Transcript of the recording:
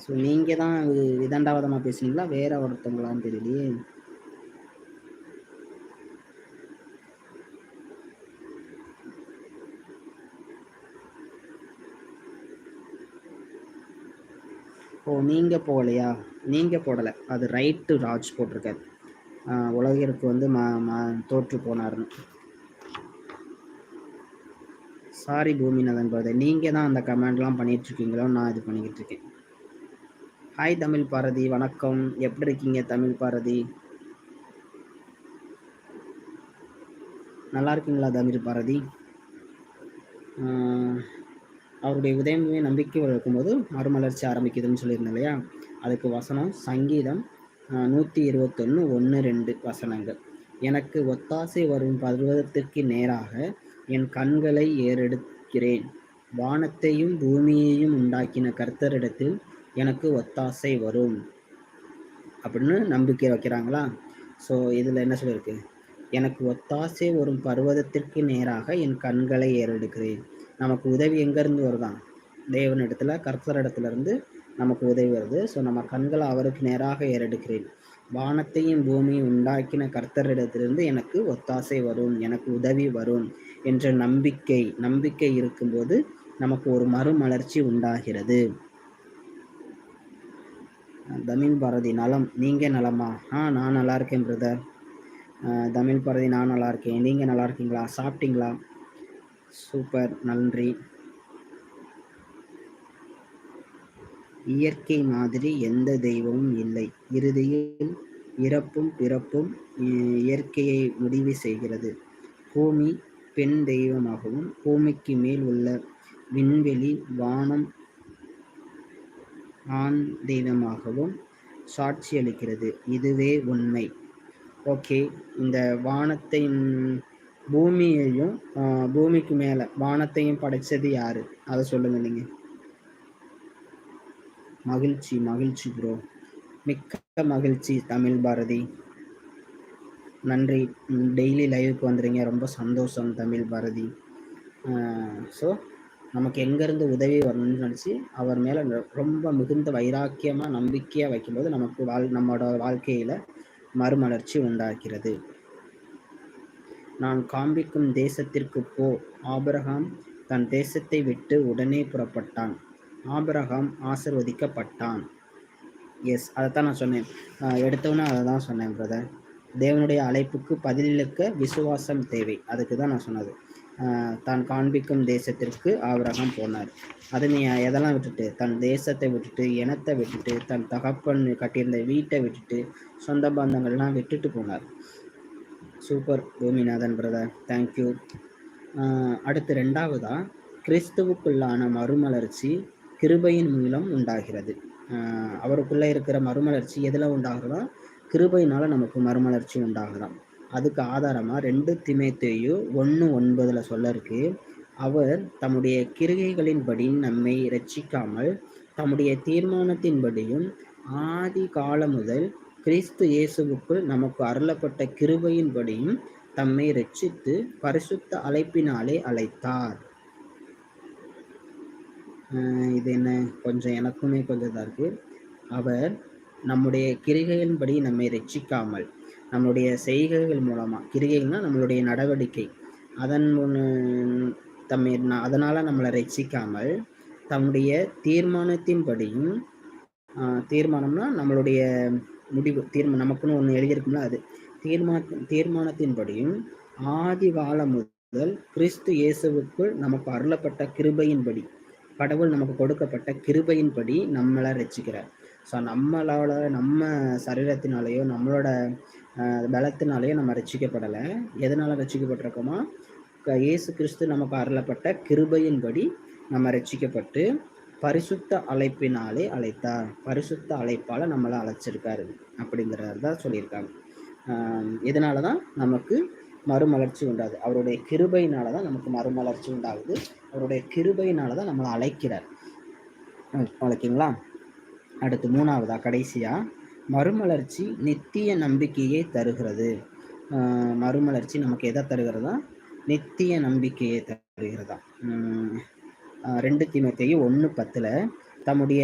So நீங்க தான் விதண்டாவதமா பேசுனீங்களா, வேற ஒருத்தவங்களான்னு தெரியலையே. ஓ, நீங்க போகலையா? நீங்க போடலை, அது ரைட்டு ராஜ் போட்டிருக்காரு. உலகிற்கு வந்து தோற்று போனார்னு. சாரி பூமிநாதன் பிரதர், நீங்க தான் அந்த கமெண்ட்லாம் பண்ணிட்டு இருக்கீங்களோ, நான் இது பண்ணிக்கிட்டு இருக்கேன். ஹாய் தமிழ் பாரதி, வணக்கம். எப்படி இருக்கீங்க தமிழ் பாரதி? நல்லா இருக்கீங்களா தமிழ் பாரதி? அவருடைய உதயமே நம்பிக்கை இருக்கும்போது மறுமலர்ச்சி ஆரம்பிக்குதுன்னு சொல்லியிருந்தேன் இல்லையா? அதுக்கு வசனம் சங்கீதம் 121 1-2 வசனங்கள். எனக்கு ஒத்தாசை வரும் பர்வதத்திற்கு நேராக என் கண்களை ஏறெடுக்கிறேன். வானத்தையும் பூமியையும் உண்டாக்கின கர்த்தரிடத்தில் எனக்கு ஒத்தாசை வரும் அப்படின்னு நம்பிக்கை வைக்கிறாங்களா? ஸோ இதில் என்ன சொல்லியிருக்கு? எனக்கு ஒத்தாசை வரும் பர்வதத்திற்கு நேராக என் கண்களை ஏறெடுக்கிறேன். நமக்கு உதவி எங்கேருந்து வருதான்? தேவனிடத்துல, கர்த்தரிடத்துலேருந்து நமக்கு உதவி வருது. ஸோ நம்ம கண்களை அவருக்கு நேராக ஏறெடுக்கிறேன். வானத்தையும் பூமியும் உண்டாக்கின கர்த்தரிடத்திலிருந்து எனக்கு ஒத்தாசை வரும், எனக்கு உதவி வரும் என்ற நம்பிக்கை இருக்கும்போது நமக்கு ஒரு மறுமலர்ச்சி உண்டாகிறது. தமிழ் பாரதி நலம், நீங்க நலமா? நான் நல்லா இருக்கேன் பிரதர். தமிழ் பாரதி நான் நல்லா இருக்கேன், நீங்க நல்லா இருக்கீங்களா? சாப்பிட்டீங்களா? சூப்பர், நன்றி. இயற்கை மாதிரி எந்த தெய்வமும் இல்லை. இறுதியில் இறப்பும் பிறப்பும் இயற்கையை முடிவு செய்கிறது. பூமி பெண் தெய்வமாகவும் பூமிக்கு மேல் உள்ள விண்வெளி வானம் ஆண் தெய்வமாகவும் சாட்சியளிக்கிறது. இதுவே உண்மை. ஓகே, இந்த வானத்தையும் பூமியையும் பூமிக்கு மேல வானத்தையும் படைச்சது யாரு, அதை சொல்லுங்க நீங்க. மகிழ்ச்சி ப்ரோ, மிக்க மகிழ்ச்சி தமிழ் பாரதி, நன்றி. டெய்லி லைவுக்கு வந்துடுங்க, ரொம்ப சந்தோஷம் தமிழ் பாரதி. ஸோ நமக்கு எங்கேருந்து உதவி வரணும்னு நினச்சி அவர் மேலே ரொம்ப மிகுந்த வைராக்கியமாக நம்பிக்கையாக வைக்கும்போது நமக்கு நம்மளோட வாழ்க்கையில் மறுமலர்ச்சி உண்டாகிறது. நான் காண்பிக்கும் தேசத்திற்கு போ. ஆபிரகாம் தன் தேசத்தை விட்டு உடனே புறப்பட்டான். ஆபிரகாம் ஆசீர்வதிக்கப்பட்டான். எஸ், அதைத்தான் நான் சொன்னேன். எடுத்தோன்னே அதை தான் சொன்னேன் பிரதர். தேவனுடைய அழைப்புக்கு பதிலளிக்க விசுவாசம் தேவை. அதுக்கு தான் நான் சொன்னது. தான் காண்பிக்கும் தேசத்திற்கு ஆபிரகாம் போனார். அது நீ எதெல்லாம் விட்டுட்டு, தன் தேசத்தை விட்டுட்டு, இனத்தை விட்டுட்டு, தன் தகப்பன் கட்டியிருந்த வீட்டை விட்டுட்டு, சொந்த பந்தங்கள்லாம் விட்டுட்டு போனார். Super Boominathan brother, thank you. அடுத்து ரெண்டாவதா, கிறிஸ்துவுக்குள்ளான மறுமலர்ச்சி கிருபையின் மூலம் உண்டாகிறது. அவருக்குள்ளே இருக்கிற மறுமலர்ச்சி எதில் உண்டாகிறதா? கிருபையினால நமக்கு மறுமலர்ச்சி உண்டாகலாம். அதுக்கு ஆதாரமாக 2 தீமோத்தேயு 1:9 சொல்ல இருக்கு. அவர் தம்முடைய கிரிகைகளின்படி நம்மை இரட்சிக்காமல் தம்முடைய தீர்மானத்தின்படியும் ஆதி காலம் முதல் கிறிஸ்து இயேசுவுக்குள் நமக்கு அருளப்பட்ட கிருபையின்படியும் தம்மை இரட்சித்து பரிசுத்த அழைப்பினாலே அழைத்தார். இது என்ன, கொஞ்சம் எனக்குமே கொஞ்சம் இதாக இருக்குது. அவர் நம்முடைய கிரிகைகளின்படி நம்மை ரட்சிக்காமல், நம்மளுடைய செய்கைகள் மூலமாக, கிரிகைகள்னால் நம்மளுடைய நடவடிக்கை, அதனால் நம்மளை ரட்சிக்காமல் தம்முடைய தீர்மானத்தின்படியும், தீர்மானம்னா நம்மளுடைய முடிவு, நமக்குன்னு ஒன்று எழுதியிருக்கும்ல, அது தீர்மானத்தின்படியும் ஆதி காலம் முதல் கிறிஸ்து இயேசுவுக்குள் நமக்கு அருளப்பட்ட கிருபையின்படி, கடவுள் நமக்கு கொடுக்கப்பட்ட கிருபையின்படி நம்மளை ரட்சிக்கிறார். ஸோ நம்ம சரீரத்தினாலேயோ நம்மளோட பலத்தினாலேயோ நம்ம ரட்சிக்கப்படலை. எதனால் ரட்சிக்கப்பட்டிருக்கோமா? இயேசு கிறிஸ்து நமக்கு அருளப்பட்ட கிருபையின்படி நம்ம ரட்சிக்கப்பட்டு பரிசுத்த அழைப்பினாலே அழைத்தார். பரிசுத்த அழைப்பால் நம்மளை அழைச்சிருக்காரு அப்படிங்கிறது தான் சொல்லியிருக்காங்க. இதனால தான் நமக்கு மறுமலர்ச்சி உண்டாகுது. அவருடைய கிருபையினால தான் நமக்கு மறுமலர்ச்சி உண்டாகுது. அவருடைய கிருபையினால தான் நம்மளை அழைக்கிறார். ஓகேங்களா? அடுத்து மூணாவதா, கடைசியா, மறுமலர்ச்சி நித்திய நம்பிக்கையை தருகிறது. மறுமலர்ச்சி நமக்கு எதை தருகிறதா? நித்திய நம்பிக்கையை தருகிறதா. 2 தீமோத்தேயு 1:10 தம்முடைய